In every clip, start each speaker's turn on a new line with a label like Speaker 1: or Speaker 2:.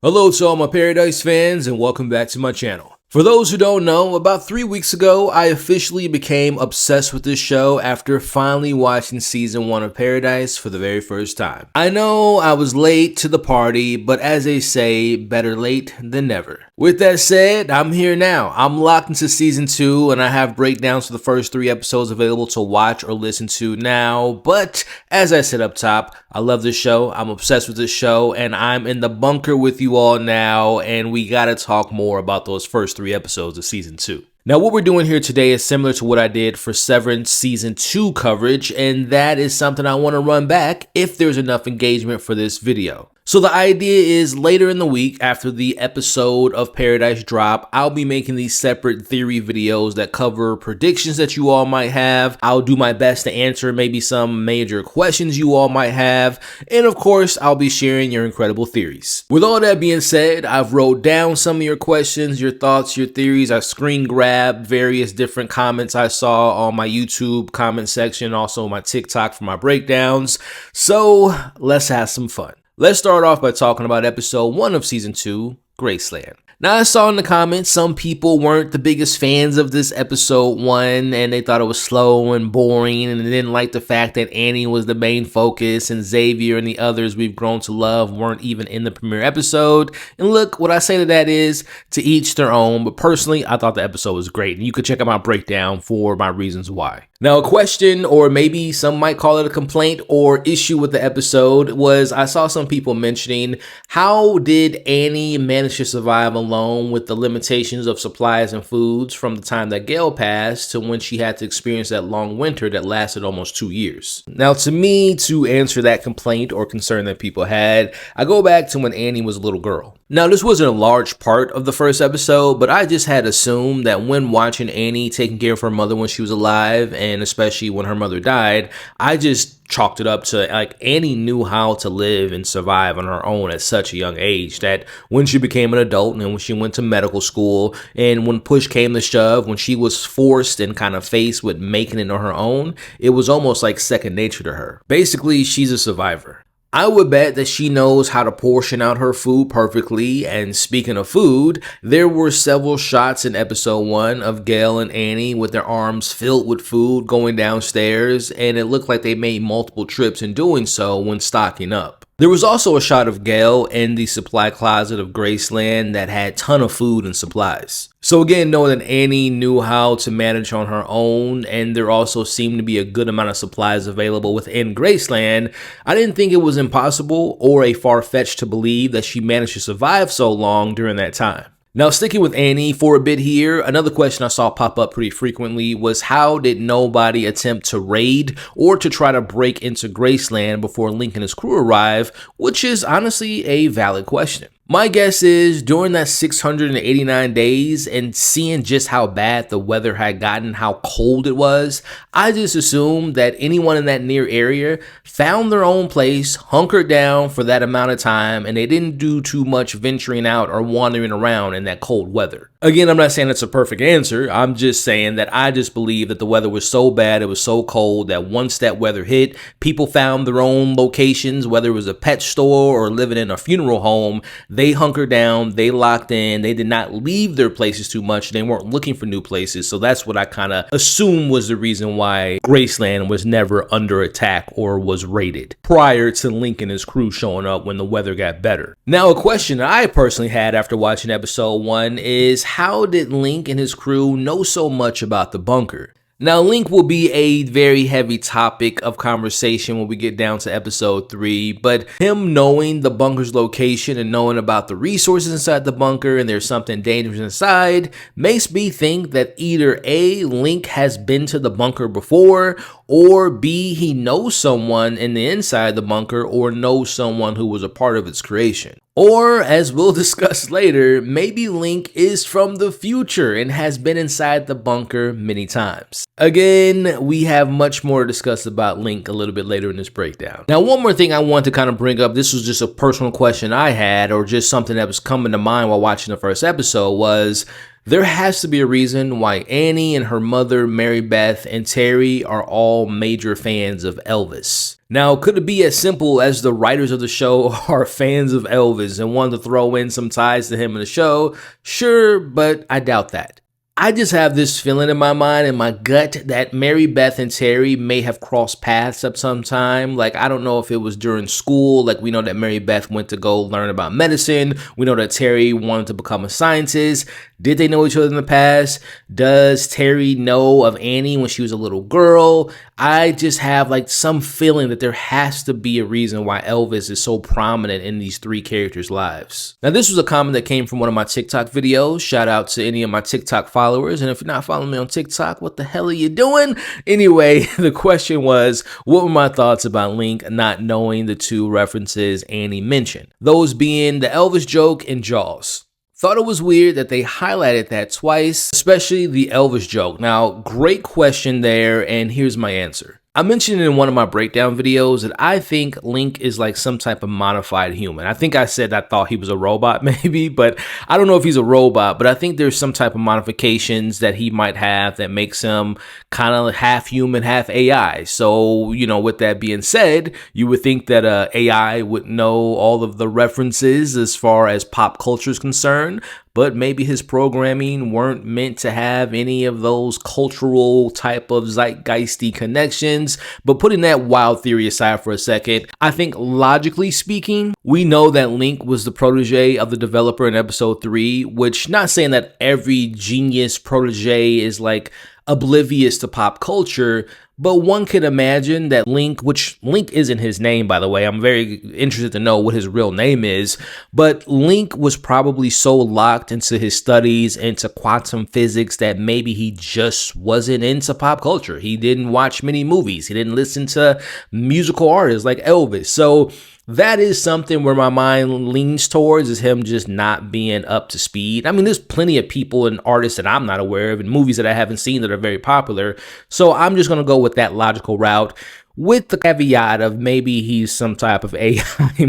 Speaker 1: Hello to all my Paradise fans and welcome back to my channel. For those who don't know, about 3 weeks ago, I officially became obsessed with this show after finally watching season 1 of Paradise for the very first time. I know I was late to the party, but as they say, better late than never. With that said, I'm here now. I'm locked into season 2 and I have breakdowns for the first 3 episodes available to watch or listen to now, but as I said up top, I love this show, I'm obsessed with this show, and I'm in the bunker with you all now, and we gotta talk more about those first 3 episodes of season 2. Now, what we're doing here today is similar to what I did for Severance Season 2 coverage, and that is something I want to run back if there's enough engagement for this video. So the idea is later in the week, after the episode of Paradise drop, I'll be making these separate theory videos that cover predictions that you all might have. I'll do my best to answer maybe some major questions you all might have. And of course, I'll be sharing your incredible theories. With all that being said, I've wrote down some of your questions, your thoughts, your theories. I screen grabbed various different comments I saw on my YouTube comment section, also my TikTok for my breakdowns. So let's have some fun. Let's start off by talking about episode 1 of season 2, Graceland. Now, I saw in the comments some people weren't the biggest fans of this episode 1 and they thought it was slow and boring and they didn't like the fact that Annie was the main focus and Xavier and the others we've grown to love weren't even in the premiere episode. And look, what I say to that is to each their own, but personally, I thought the episode was great and you could check out my breakdown for my reasons why. Now, a question, or maybe some might call it a complaint or issue with the episode, was I saw some people mentioning, how did Annie manage to survive alone with the limitations of supplies and foods from the time that Gail passed to when she had to experience that long winter that lasted almost 2 years? Now, to me, to answer that complaint or concern that people had, I go back to when Annie was a little girl. Now, this wasn't a large part of the first episode, but I just had assumed that when watching Annie taking care of her mother when she was alive, and especially when her mother died, I just chalked it up to like Annie knew how to live and survive on her own at such a young age that when she became an adult and when she went to medical school and when push came to shove, when she was forced and kind of faced with making it on her own, it was almost like second nature to her. Basically, she's a survivor. I would bet that she knows how to portion out her food perfectly, and speaking of food, there were several shots in episode 1 of Gail and Annie with their arms filled with food going downstairs, and it looked like they made multiple trips in doing so when stocking up. There was also a shot of Gail in the supply closet of Graceland that had a ton of food and supplies. So again, knowing that Annie knew how to manage on her own, and there also seemed to be a good amount of supplies available within Graceland, I didn't think it was impossible or a far-fetched to believe that she managed to survive so long during that time. Now, sticking with Annie for a bit here, another question I saw pop up pretty frequently was how did nobody attempt to raid or to try to break into Graceland before Link and his crew arrive, which is honestly a valid question. My guess is during that 689 days and seeing just how bad the weather had gotten, how cold it was, I just assumed that anyone in that near area found their own place, hunkered down for that amount of time, and they didn't do too much venturing out or wandering around in that cold weather. Again, I'm not saying it's a perfect answer. I'm just saying that I just believe that the weather was so bad, it was so cold that once that weather hit, people found their own locations, whether it was a pet store or living in a funeral home. They hunkered down, they locked in, they did not leave their places too much, they weren't looking for new places, so that's what I kind of assumed was the reason why Graceland was never under attack or was raided, prior to Link and his crew showing up when the weather got better. Now, a question that I personally had after watching episode 1 is how did Link and his crew know so much about the bunker? Now, Link will be a very heavy topic of conversation when we get down to episode 3, but him knowing the bunker's location and knowing about the resources inside the bunker and there's something dangerous inside makes me think that either A, Link has been to the bunker before, or B, he knows someone in the inside of the bunker or knows someone who was a part of its creation. Or, as we'll discuss later, maybe Link is from the future and has been inside the bunker many times. Again, we have much more to discuss about Link a little bit later in this breakdown. Now, one more thing I want to kind of bring up, this was just a personal question I had, or just something that was coming to mind while watching the first episode, was there has to be a reason why Annie and her mother, Mary Beth, and Terry are all major fans of Elvis. Now, could it be as simple as the writers of the show are fans of Elvis and wanted to throw in some ties to him in the show? Sure, but I doubt that. I just have this feeling in my mind and my gut that Mary Beth and Terry may have crossed paths at some time. Like, I don't know if it was during school. Like, we know that Mary Beth went to go learn about medicine. We know that Terry wanted to become a scientist. Did they know each other in the past? Does Terry know of Annie when she was a little girl? I just have like some feeling that there has to be a reason why Elvis is so prominent in these three characters' lives. Now, this was a comment that came from one of my TikTok videos. Shout out to any of my TikTok followers. And if you're not following me on TikTok, what the hell are you doing? Anyway, the question was, what were my thoughts about Link not knowing the two references Annie mentioned? Those being the Elvis joke and Jaws. Thought it was weird that they highlighted that twice, especially the Elvis joke. Now, great question there, and here's my answer. I mentioned in one of my breakdown videos that I think Link is like some type of modified human. I think I said I thought he was a robot maybe, but I don't know if he's a robot, but I think there's some type of modifications that he might have that makes him kind of half human, half AI. So, you know, with that being said, you would think that AI would know all of the references as far as pop culture is concerned, but maybe his programming weren't meant to have any of those cultural type of zeitgeisty connections. But putting that wild theory aside for a second, I think logically speaking, we know that Link was the protege of the developer in episode 3, which not saying that every genius protege is like oblivious to pop culture, but one could imagine that Link, which Link isn't his name, by the way. I'm very interested to know what his real name is. But Link was probably so locked into his studies, into quantum physics, that maybe he just wasn't into pop culture. He didn't watch many movies. He didn't listen to musical artists like Elvis. So that is something where my mind leans towards, is him just not being up to speed. I mean, there's plenty of people and artists that I'm not aware of and movies that I haven't seen that are very popular. So I'm just going to go with that logical route, with the caveat of maybe he's some type of AI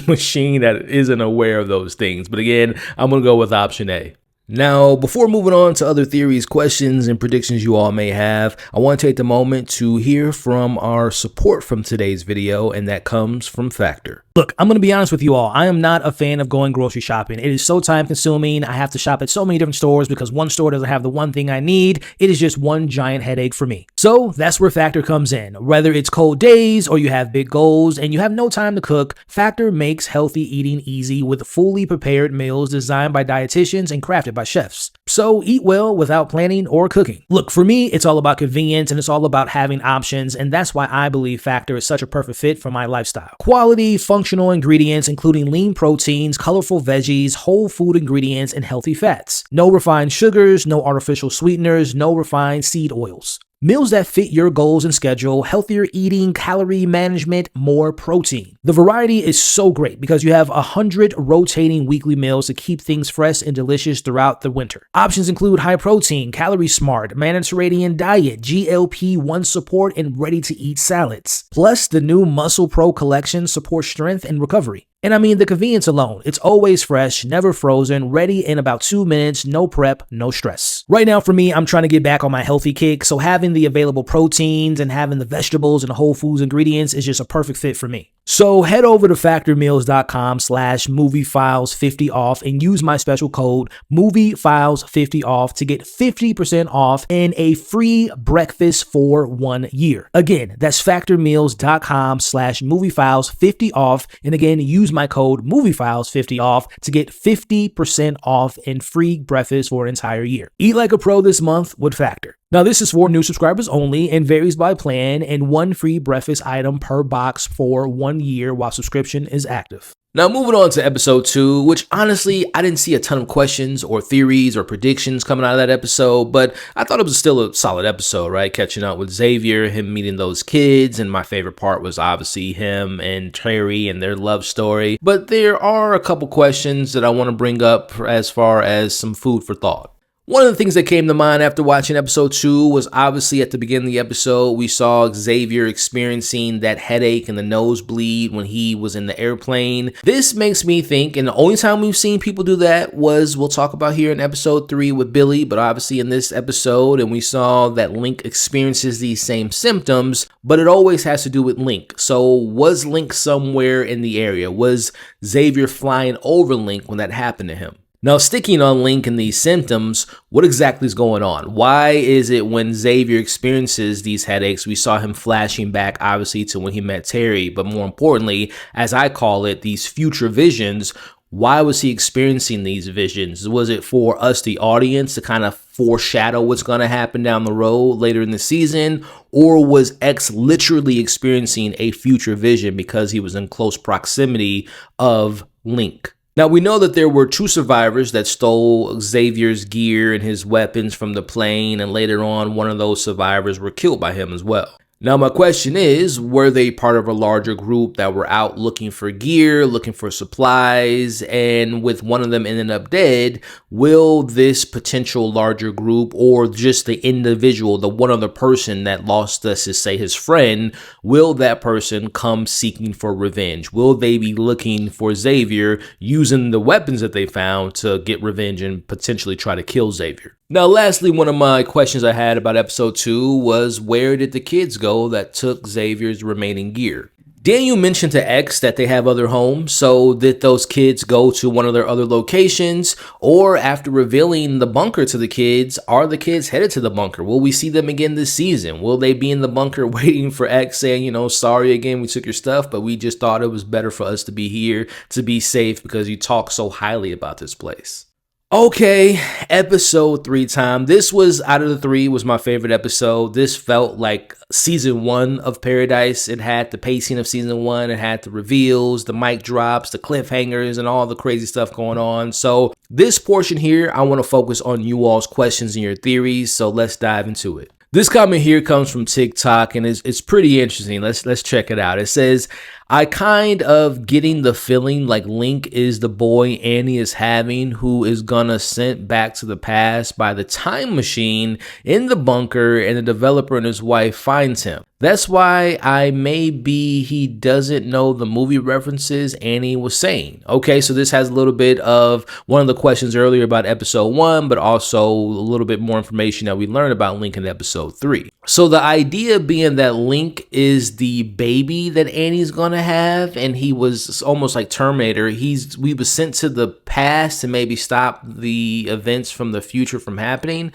Speaker 1: machine that isn't aware of those things. But again, I'm going to go with option A. Now, before moving on to other theories, questions, and predictions you all may have, I want to take the moment to hear from our support from today's video, and that comes from Factor.
Speaker 2: Look, I'm going to be honest with you all. I am not a fan of going grocery shopping. It is so time consuming. I have to shop at so many different stores because one store doesn't have the one thing I need. It is just one giant headache for me. So that's where Factor comes in. Whether it's cold days or you have big goals and you have no time to cook, Factor makes healthy eating easy with fully prepared meals designed by dietitians and crafted by chefs. So eat well without planning or cooking. Look, for me, it's all about convenience and it's all about having options, and that's why I believe Factor is such a perfect fit for my lifestyle. Quality, functional ingredients including lean proteins, colorful veggies, whole food ingredients, and healthy fats. No refined sugars, no artificial sweeteners, no refined seed oils. Meals that fit your goals and schedule, healthier eating, calorie management, more protein. The variety is so great because you have 100 rotating weekly meals to keep things fresh and delicious throughout the winter. Options include high protein, calorie smart, Mediterranean diet, GLP-1 support, and ready-to-eat salads. Plus, the new Muscle Pro collection supports strength and recovery. And I mean, the convenience alone. It's always fresh, never frozen, ready in about 2 minutes, no prep, no stress. Right now for me, I'm trying to get back on my healthy kick, so having the available proteins and having the vegetables and whole foods ingredients is just a perfect fit for me. So head over to factormeals.com/moviefiles50 off and use my special code MovieFiles50 off to get 50% off and a free breakfast for 1 year. Again, that's factormeals.com/moviefiles50 off. And again, use my code MovieFiles50 off to get 50% off and free breakfast for an entire year. Eat like a pro this month with Factor. Now, this is for new subscribers only and varies by plan, and one free breakfast item per box for 1 year while subscription is active.
Speaker 1: Now, moving on to episode 2, which honestly, I didn't see a ton of questions or theories or predictions coming out of that episode, but I thought it was still a solid episode, right? Catching up with Xavier, him meeting those kids, and my favorite part was obviously him and Terry and their love story. But there are a couple questions that I want to bring up as far as some food for thought. One of the things that came to mind after watching episode 2 was obviously at the beginning of the episode, we saw Xavier experiencing that headache and the nosebleed when he was in the airplane. This makes me think, and the only time we've seen people do that was, we'll talk about here in episode 3 with Billy, but obviously in this episode, and we saw that Link experiences these same symptoms, but it always has to do with Link. So was Link somewhere in the area? Was Xavier flying over Link when that happened to him? Now, sticking on Link and these symptoms, what exactly is going on? Why is it when Xavier experiences these headaches, we saw him flashing back, obviously, to when he met Terry, but more importantly, as I call it, these future visions, why was he experiencing these visions? Was it for us, the audience, to kind of foreshadow what's going to happen down the road later in the season? Or was X literally experiencing a future vision because he was in close proximity of Link? Now, we know that there were 2 survivors that stole Xavier's gear and his weapons from the plane, and later on, one of those survivors were killed by him as well. Now, my question is, were they part of a larger group that were out looking for gear, looking for supplies, and with one of them ending up dead, will this potential larger group, or just the individual, the one other person that lost us, is say his friend, will that person come seeking for revenge? Will they be looking for Xavier using the weapons that they found to get revenge and potentially try to kill Xavier? Now, lastly, one of my questions I had about episode 2 was, where did the kids go that took Xavier's remaining gear? Daniel mentioned to X that they have other homes, so did those kids go to one of their other locations? Or after revealing the bunker to the kids, are the kids headed to the bunker? Will we see them again this season? Will they be in the bunker waiting for X saying, sorry again, we took your stuff, but we just thought it was better for us to be here, to be safe, because you talk so highly about this place? Okay, episode 3 time. This was, out of the 3, was my favorite episode. This felt like season 1 of Paradise. It had the pacing of season 1. It had the reveals, the mic drops, the cliffhangers, and all the crazy stuff going on. So this portion here, I want to focus on you all's questions and your theories. So let's dive into it. This comment here comes from TikTok, and it's pretty interesting. Let's check it out. It says, I kind of getting the feeling like Link is the boy Annie is having, who is gonna sent back to the past by the time machine in the bunker, and the developer and his wife finds him. That's why he doesn't know the movie references Annie was saying. Okay, so this has a little bit of one of the questions earlier about episode 1, but also a little bit more information that we learned about Link in episode 3. So the idea being that Link is the baby that Annie's gonna have, and he was almost like Terminator. We was sent to the past to maybe stop the events from the future from happening.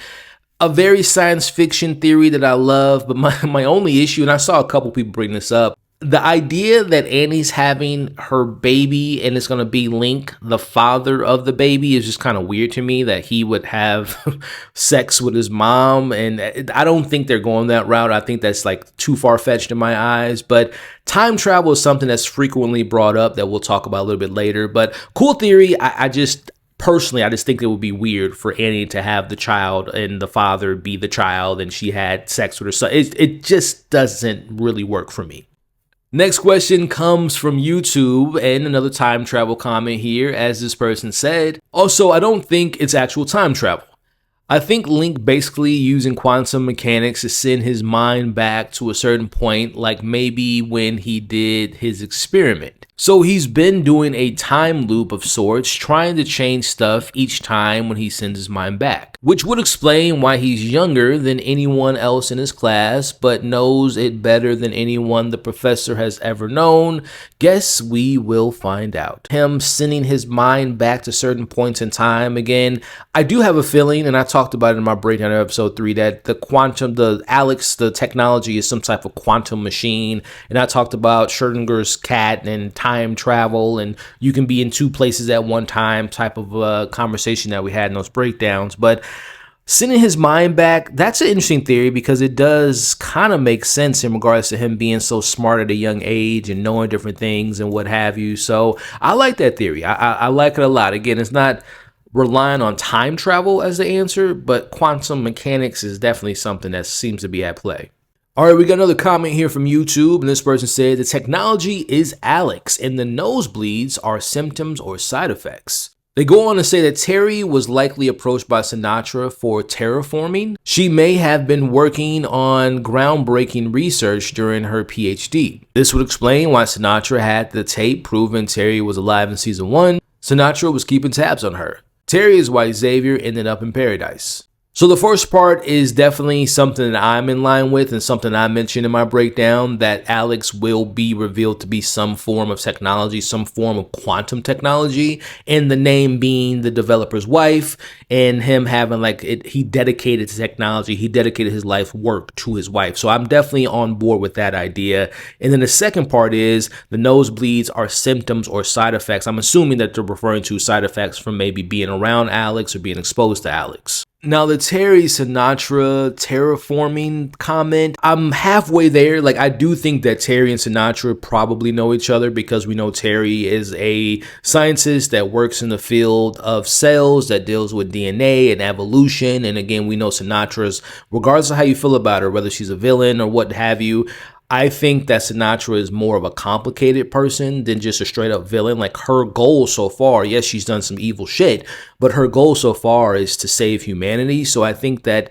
Speaker 1: A very science fiction theory that I love, but my only issue, and I saw a couple people bring this up, the idea that Annie's having her baby and it's going to be Link, the father of the baby, is just kind of weird to me, that he would have sex with his mom. And I don't think they're going that route. I think that's like too far-fetched in my eyes. But time travel is something that's frequently brought up that we'll talk about a little bit later. But cool theory. Personally, I just think it would be weird for Annie to have the child and the father be the child and she had sex with her son. It just doesn't really work for me. Next question comes from YouTube, and another time travel comment here, as this person said. Also, I don't think it's actual time travel. I think Link basically using quantum mechanics to send his mind back to a certain point, like maybe when he did his experiment. So he's been doing a time loop of sorts, trying to change stuff each time when he sends his mind back, which would explain why he's younger than anyone else in his class, but knows it better than anyone the professor has ever known. Guess we will find out. Him sending his mind back to certain points in time again. I do have a feeling, and I talked about it in my breakdown of episode 3, that the technology is some type of quantum machine. And I talked about Schrodinger's cat and time travel, and you can be in 2 places at one time type of conversation that we had in those breakdowns. But sending his mind back, that's an interesting theory, because it does kind of make sense in regards to him being so smart at a young age and knowing different things and what have you. So I like that theory. I like it a lot. Again, it's not relying on time travel as the answer, but quantum mechanics is definitely something that seems to be at play. All right, we got another comment here from YouTube, and this person said, the technology is Alex, and the nosebleeds are symptoms or side effects. They go on to say that Terry was likely approached by Sinatra for terraforming. She may have been working on groundbreaking research during her PhD. This would explain why Sinatra had the tape proving Terry was alive in season 1. Sinatra was keeping tabs on her. Terry is why Xavier ended up in paradise. So the first part is definitely something that I'm in line with and something I mentioned in my breakdown, that Alex will be revealed to be some form of technology, some form of quantum technology, and the name being the developer's wife, and him having he dedicated to technology. He dedicated his life work to his wife. So I'm definitely on board with that idea. And then the second part is the nosebleeds are symptoms or side effects. I'm assuming that they're referring to side effects from maybe being around Alex or being exposed to Alex. Now, the Terry Sinatra terraforming comment, I'm halfway there. I do think that Terry and Sinatra probably know each other, because we know Terry is a scientist that works in the field of cells that deals with DNA and evolution. And again, we know Sinatra's, regardless of how you feel about her, whether she's a villain or what have you, I think that Sinatra is more of a complicated person than just a straight up villain. Her goal so far, yes, she's done some evil shit, but her goal so far is to save humanity. So I think that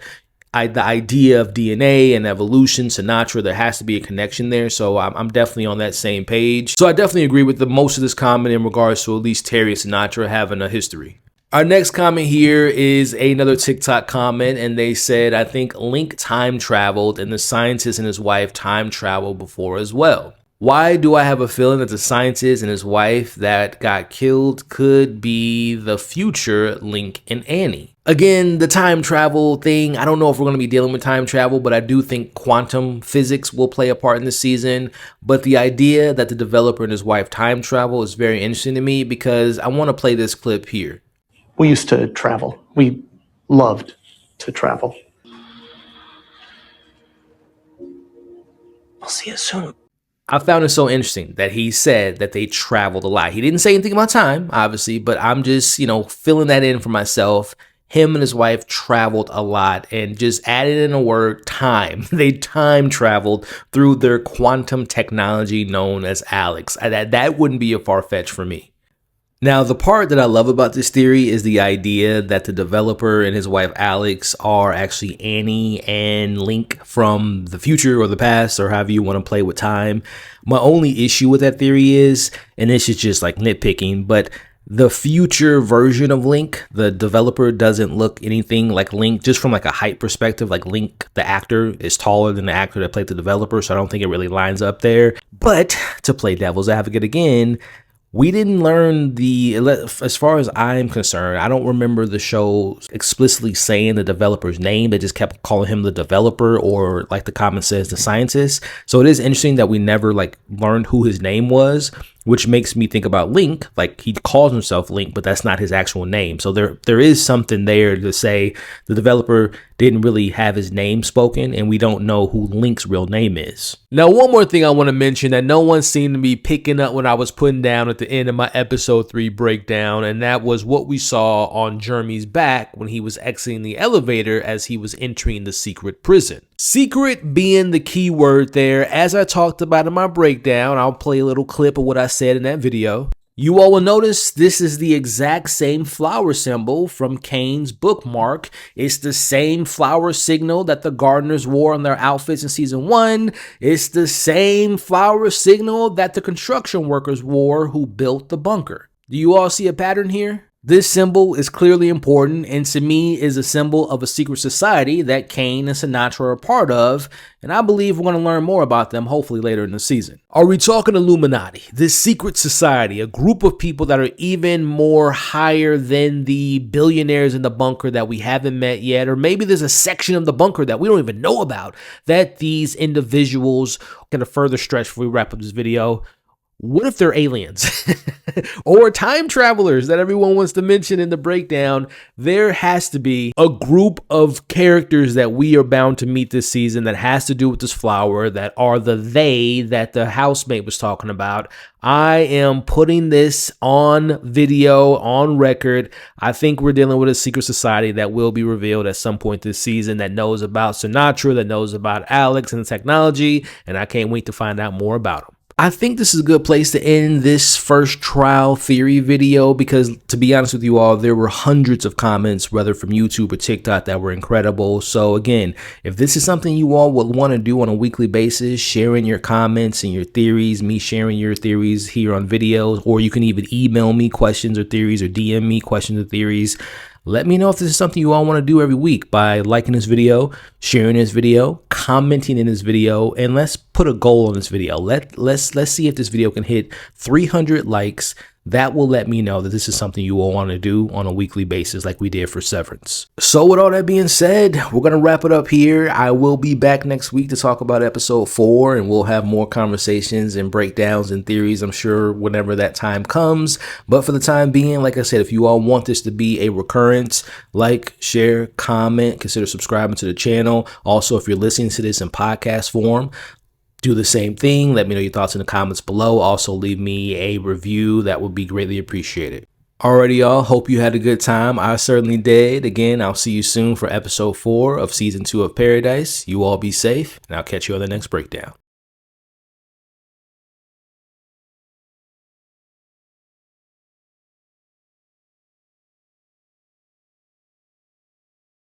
Speaker 1: the idea of DNA and evolution, Sinatra, there has to be a connection there. So I'm definitely on that same page. So I definitely agree with most of this comment in regards to at least Terry and Sinatra having a history. Our next comment here is another TikTok comment, and they said, I think Link time traveled and the scientist and his wife time traveled before as well. Why do I have a feeling that the scientist and his wife that got killed could be the future Link and Annie? Again, the time travel thing, I don't know if we're going to be dealing with time travel, but I do think quantum physics will play a part in this season. But the idea that the developer and his wife time travel is very interesting to me, because I want to play this clip here.
Speaker 3: We used to travel. We loved to travel. I'll see you soon.
Speaker 1: I found it so interesting that he said that they traveled a lot. He didn't say anything about time, obviously, but I'm just, filling that in for myself. Him and his wife traveled a lot, and just added in a word, time. They time traveled through their quantum technology known as Alex. That wouldn't be a far-fetch for me. Now, the part that I love about this theory is the idea that the developer and his wife Alex are actually Annie and Link from the future or the past, or however you want to play with time. My only issue with that theory is, and this is just nitpicking, but the future version of Link, the developer, doesn't look anything like Link, just from a height perspective. Link, the actor, is taller than the actor that played the developer, so I don't think it really lines up there. But to play devil's advocate again, we didn't learn as far as I'm concerned, I don't remember the show explicitly saying the developer's name. They just kept calling him the developer, or the comment says, the scientist. So it is interesting that we never learned who his name was, which makes me think about Link. He calls himself Link, but that's not his actual name. So there is something there to say the developer didn't really have his name spoken, and we don't know who Link's real name is. Now, one more thing I want to mention that no one seemed to be picking up when I was putting down at the end of my episode 3 breakdown, and that was what we saw on Jeremy's back when he was exiting the elevator as he was entering the secret prison. Secret being the key word there. As I talked about in my breakdown, I'll play a little clip of what I said in that video. You all will notice this is the exact same flower symbol from Kane's bookmark. It's the same flower signal that the gardeners wore on their outfits in season 1. It's the same flower signal that the construction workers wore who built the bunker. Do you all see a pattern here? This symbol is clearly important, and to me is a symbol of a secret society that Kane and Sinatra are a part of, and I believe we're going to learn more about them hopefully later in the season. Are we talking Illuminati, this secret society, a group of people that are even more higher than the billionaires in the bunker that we haven't met yet, or maybe there's a section of the bunker that we don't even know about that these individuals, going to further stretch before we wrap up this video, what if they're aliens or time travelers that everyone wants to mention in the breakdown? There has to be a group of characters that we are bound to meet this season that has to do with this flower, that are the they that the housemate was talking about. I am putting this on video, on record. I think we're dealing with a secret society that will be revealed at some point this season that knows about Sinatra, that knows about Alex and the technology, and I can't wait to find out more about them. I think this is a good place to end this first trial theory video because, to be honest with you all, there were hundreds of comments, whether from YouTube or TikTok, that were incredible. So again, if this is something you all would want to do on a weekly basis, sharing your comments and your theories, me sharing your theories here on videos, or you can even email me questions or theories or DM me questions or theories. Let me know if this is something you all want to do every week by liking this video, sharing this video, commenting in this video, and let's put a goal on this video. Let's see if this video can hit 300 likes. That will let me know that this is something you all want to do on a weekly basis like we did for Severance. So with all that being said, we're going to wrap it up here. I will be back next week to talk about episode 4, and we'll have more conversations and breakdowns and theories, I'm sure, whenever that time comes. But for the time being, like I said, if you all want this to be a recurrence, like, share, comment, consider subscribing to the channel. Also, if you're listening to this in podcast form, do the same thing. Let me know your thoughts in the comments below. Also, leave me a review. That would be greatly appreciated. Alrighty, y'all. Hope you had a good time. I certainly did. Again, I'll see you soon for episode 4 of season 2 of Paradise. You all be safe, and I'll catch you on the next breakdown.